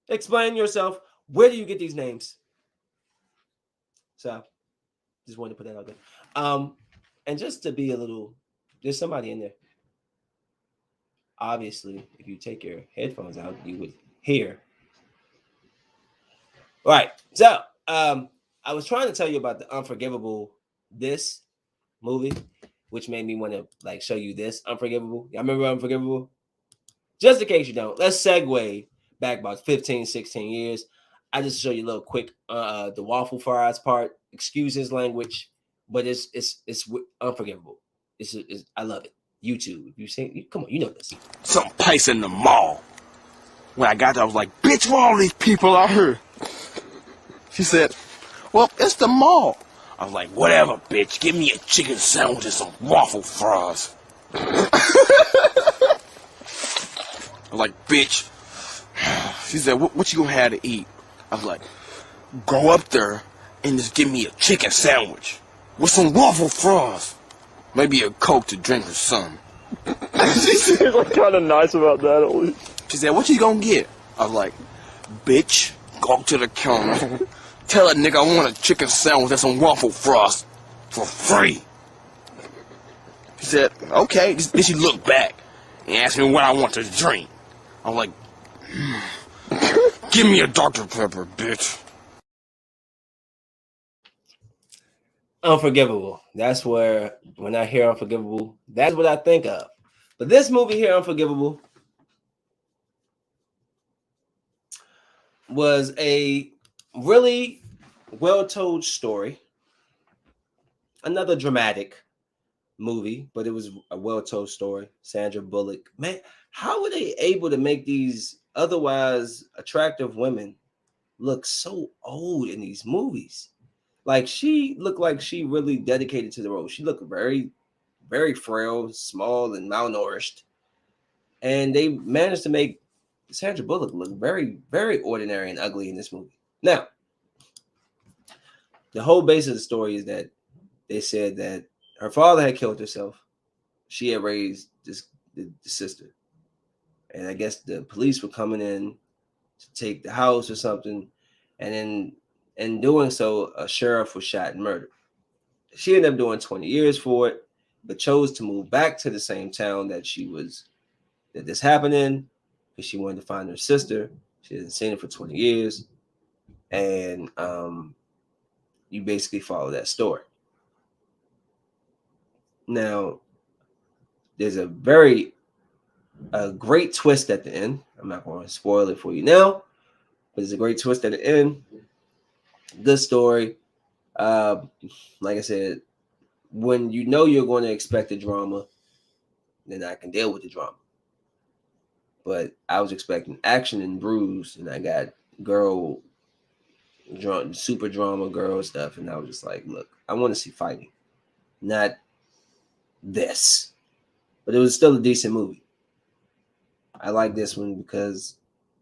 A: Explain yourself. Where do you get these names? So, just wanted to put that out there. And just to be a little, there's somebody in there. Obviously, if you take your headphones out, you would hear. All right. So, I was trying to tell you about the Unforgivable, this movie, which made me want to like show you this Unforgivable. Y'all remember Unforgivable? Just in case you don't, let's segue back about 15, 16 years. I just show you a little quick the waffle fries part. Excuse his language, but it's Unforgivable. It's I love it. YouTube. You say, come on, you know this.
C: Some place in the mall. When I got there, I was like, bitch, where all these people out here? She said, well, it's the mall. I was like, whatever, bitch. Give me a chicken sandwich and some waffle fries. I was like, bitch. She said, what you gonna have to eat? I was like, go up there and just give me a chicken sandwich with some waffle fries. Maybe a Coke to drink or something.
D: She seems like kind of nice about that at least.
C: She said, what you gonna get? I was like, bitch, go up to the counter. Tell that nigga I want a chicken sandwich and some waffle fries for free. She said, okay. Then she looked back and asked me what I want to drink. I was like, give me a Dr. Pepper, bitch.
A: Unforgivable. That's where, when I hear Unforgivable, that's what I think of. But this movie here, Unforgivable, was a really well-told story. Another dramatic movie, but it was a well-told story. Sandra Bullock. Man, how were they able to make these otherwise attractive women look so old in these movies? Like, she looked like she really dedicated to the role. She looked very, very frail, small, and malnourished. And they managed to make Sandra Bullock look very, very ordinary and ugly in this movie. Now, the whole base of the story is that they said that her father had killed herself. She had raised the sister. And I guess the police were coming in to take the house or something. And then in doing so, a sheriff was shot and murdered. She ended up doing 20 years for it, but chose to move back to the same town that this happened in, because she wanted to find her sister. She hasn't seen her for 20 years. And you basically follow that story. Now, there's a great twist at the end. I'm not going to spoil it for you now, but there's a great twist at the end. Good story. Like I said, when you know you're going to expect the drama, then I can deal with the drama. But I was expecting action and bruise, and I got girl super drama girl stuff, and I was just like, look, I want to see fighting, not this. But it was still a decent movie. I like this one because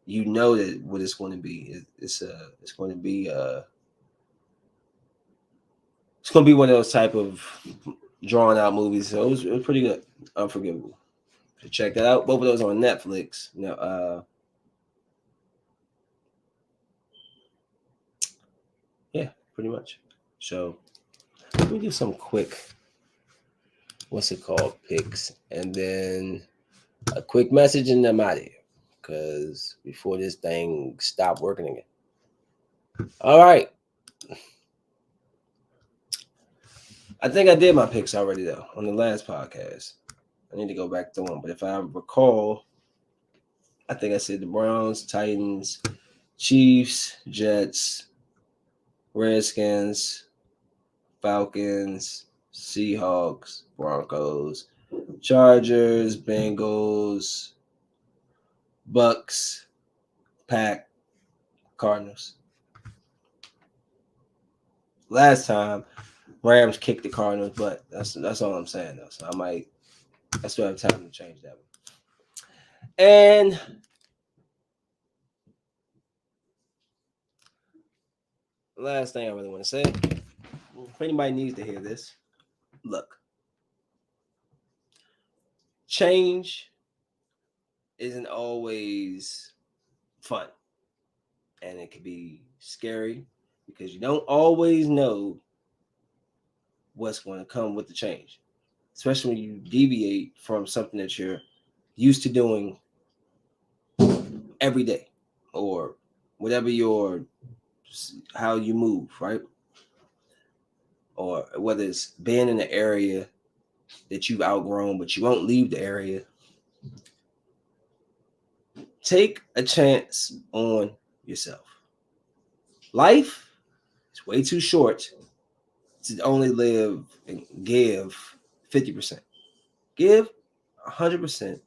A: you know that what it's going to be. It's going to be it's going to be one of those type of drawn out movies. So it was pretty good. Unforgivable. So check that out. Both of those on Netflix. Yeah, pretty much. So let me do some quick, what's it called, picks, and then a quick message, and I'm out of here. Because before this thing stop working again. All right. I think I did my picks already though on the last podcast. I need to go back through them, but if I recall, I think I said the Browns, Titans, Chiefs, Jets, Redskins, Falcons, Seahawks, Broncos, Chargers, Bengals, Bucks, Pack, Cardinals. Last time, Rams kicked the Cardinals, but that's all I'm saying though. So I still have time to change that one. And last thing I really want to say, if anybody needs to hear this, look, change isn't always fun, and it can be scary because you don't always know what's going to come with the change, especially when you deviate from something that you're used to doing every day or whatever how you move, right? Or whether it's being in an area that you've outgrown but you won't leave the area. Take a chance on yourself. Life is way too short to only live and give 50%. Give 100%. And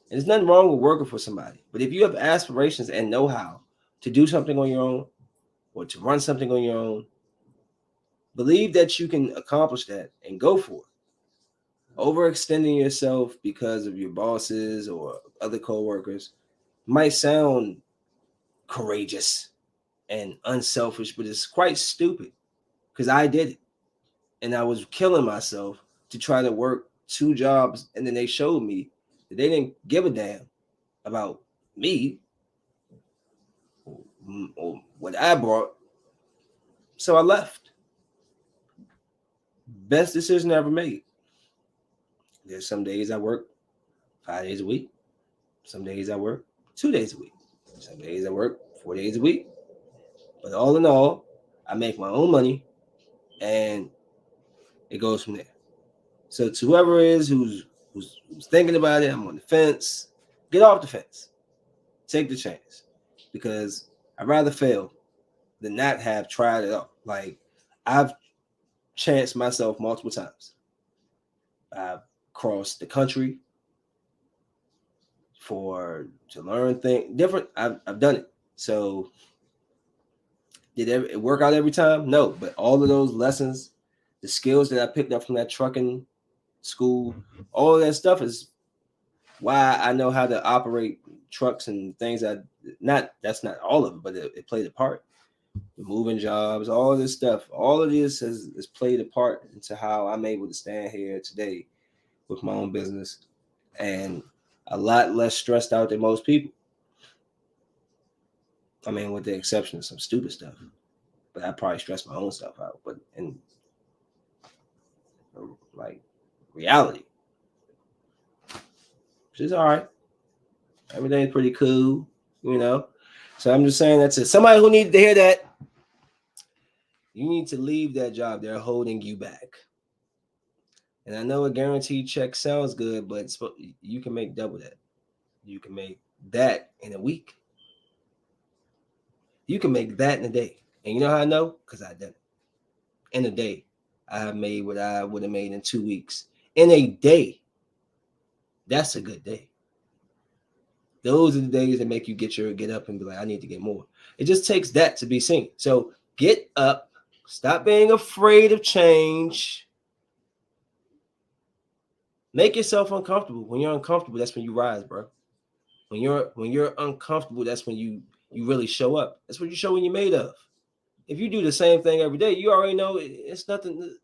A: there's nothing wrong with working for somebody. But if you have aspirations and know how to do something on your own or to run something on your own, believe that you can accomplish that and go for it. Overextending yourself because of your bosses or other coworkers might sound courageous and unselfish, but it's quite stupid because I did it and I was killing myself to try to work 2 jobs, and then they showed me that they didn't give a damn about me or what I brought. So I left. Best decision I ever made. There's some days I work 5 days a week. Some days I work 2 days a week. Some days I work 4 days a week. But all in all, I make my own money and it goes from there. So to whoever is who's thinking about it, I'm on the fence. Get off the fence. Take the chance. Because I'd rather fail than not have tried it out. Like I've chanced myself multiple times. I've crossed the country to learn things different. I've done it. So did it work out every time? No, but all of those lessons, the skills that I picked up from that trucking school, all of that stuff is why I know how to operate trucks and things. That's not all of it, but it played a part. The moving jobs, all of this stuff, all of this has played a part into how I'm able to stand here today with my own business and a lot less stressed out than most people. I mean, with the exception of some stupid stuff, but I probably stress my own stuff out. But in like reality, which is all right. Everything's pretty cool, you know. So I'm just saying that's it. Somebody who needs to hear that, you need to leave that job. They're holding you back. And I know a guaranteed check sounds good, but you can make double that. You can make that in a week. You can make that in a day. And you know how I know? Because I did it. In a day, I have made what I would have made in 2 weeks. In a day, that's a good day. Those are the days that make you get up and be like, I need to get more. It just takes that to be seen. So Get up. Stop being afraid of change. Make yourself uncomfortable. When you're uncomfortable, that's when you rise, bro. When you're uncomfortable, that's when you really show up. That's what you show when you're made of. If you do the same thing every day, you already know it's nothing.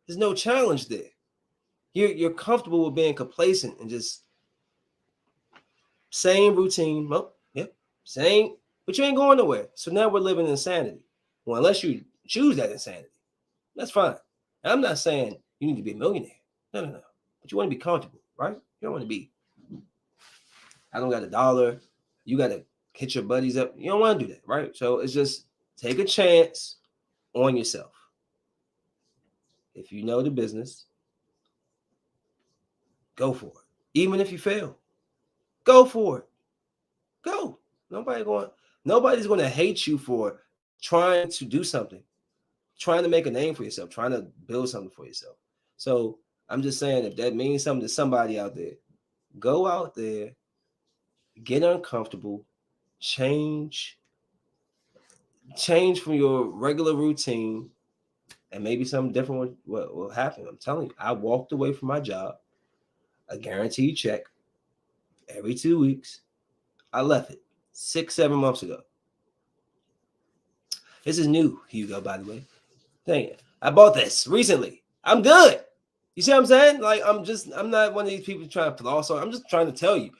A: There's no challenge there. You're comfortable with being complacent and just same routine. Well, yep, same, but you ain't going nowhere. So now we're living in insanity. Well, unless you choose that insanity, that's fine. And I'm not saying you need to be a millionaire. No, no, no. But you want to be comfortable, right? You don't want to be, I don't got $1. You got to hit your buddies up. You don't want to do that, right? So it's just take a chance on yourself. If you know the business, go for it. Even if you fail, go for it. Go. Nobody's going to hate you for trying to do something, trying to make a name for yourself, trying to build something for yourself. So I'm just saying, if that means something to somebody out there, go out there, get uncomfortable, change from your regular routine, and maybe something different will happen. I'm telling you, I walked away from my job, a guaranteed check every 2 weeks. I left it 6-7 months ago. This is new, Hugo, by the way. Dang it. I bought this recently. I'm good. You see what I'm saying? Like, I'm not one of these people trying to floss on. I'm just trying to tell you,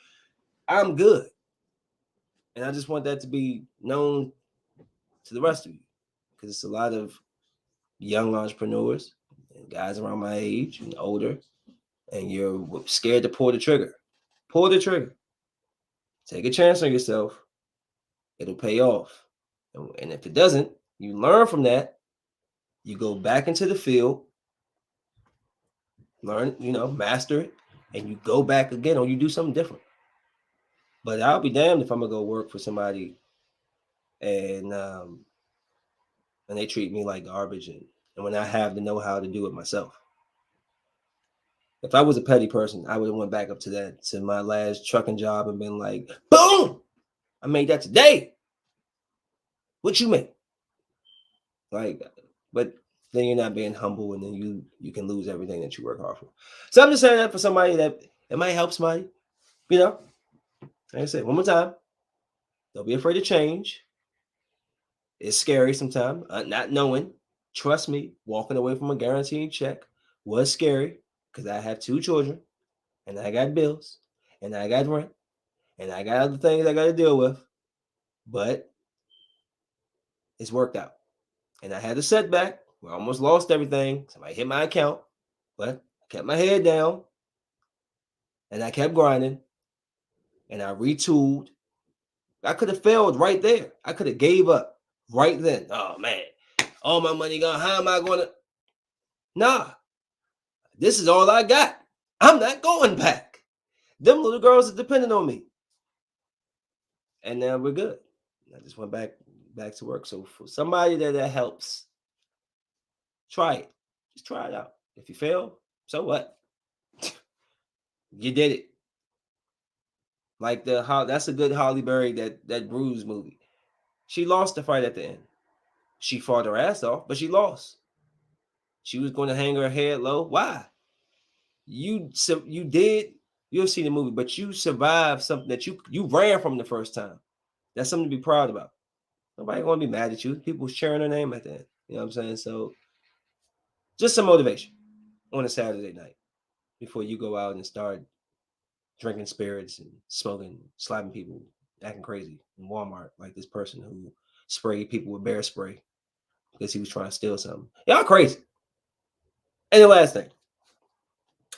A: I'm good. And I just want that to be known to the rest of you. Because it's a lot of young entrepreneurs and guys around my age and older, and you're scared to pull the trigger. Pull the trigger. Take a chance on yourself. It'll pay off. And if it doesn't, you learn from that. You go back into the field, learn, master it, and you go back again or you do something different. But I'll be damned if I'm gonna go work for somebody and they treat me like garbage and when I have the know-how to do it myself. If I was a petty person, I would have went back up to my last trucking job and been like, boom, I made that today. What you make? Like, but then you're not being humble, and then you can lose everything that you work hard for. So I'm just saying that for somebody that it might help somebody. Like I said, one more time, don't be afraid to change. It's scary sometimes, not knowing. Trust me, walking away from a guaranteed check was scary because I have 2 children, and I got bills, and I got rent, and I got other things I got to deal with. But it's worked out. And I had a setback where I almost lost everything. Somebody hit my account, but I kept my head down, and I kept grinding, and I retooled. I could have failed right there. I could have gave up right then. Oh, man, all my money gone. How am I going to? Nah, this is all I got. I'm not going back. Them little girls are depending on me. And now we're good. I just went back to work. So for somebody that helps, try it. Just try it out. If you fail, so what? You did it. Like that's a good Halle Berry, that Bruise movie. She lost the fight at the end. She fought her ass off, but she lost. She was going to hang her head low. Why? You did. You'll see the movie, but you survived something that you ran from the first time. That's something to be proud about. Nobody gonna be mad at you. People sharing their name at the end. You know what I'm saying? So just some motivation on a Saturday night before you go out and start drinking spirits and smoking, slapping people, acting crazy in Walmart, like this person who sprayed people with bear spray because he was trying to steal something. Y'all crazy. And the last thing,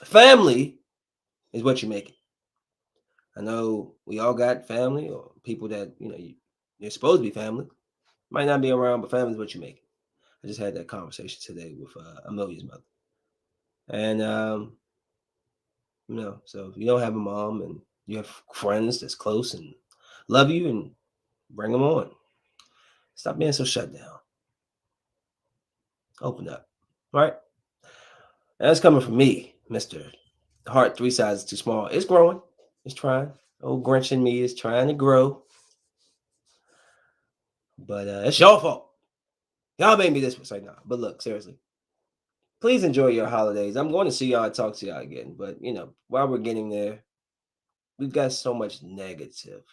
A: family is what you make it. I know we all got family or people that, you're supposed to be family. Might not be around, but family is what you make it. I just had that conversation today with Amelia's mother. And, so if you don't have a mom and you have friends that's close and love you, and bring them on. Stop being so shut down. Open up. All right? And that's coming from me, Mr. Heart 3 sizes too small. It's growing. It's trying. Old Grinch in me is trying to grow. But it's your fault. Y'all made me this way. Say nah. But look, seriously. Please enjoy your holidays. I'm going to see y'all and talk to y'all again. But while we're getting there, we've got so much negative,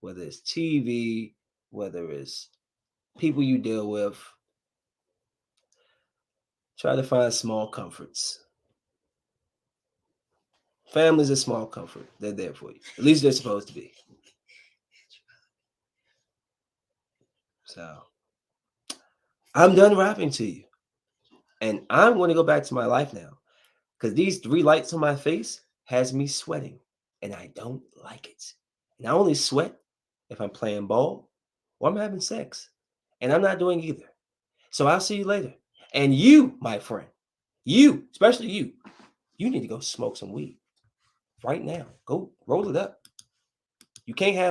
A: whether it's TV, whether it's people you deal with. Try to find small comforts. Family's a small comfort. They're there for you. At least they're supposed to be. So I'm done rapping to you. And I'm going to go back to my life now. Because these 3 lights on my face has me sweating. And I don't like it. And I only sweat if I'm playing ball or I'm having sex. And I'm not doing either. So I'll see you later. And you, my friend, you, especially you need to go smoke some weed right now. Go roll it up. You can't have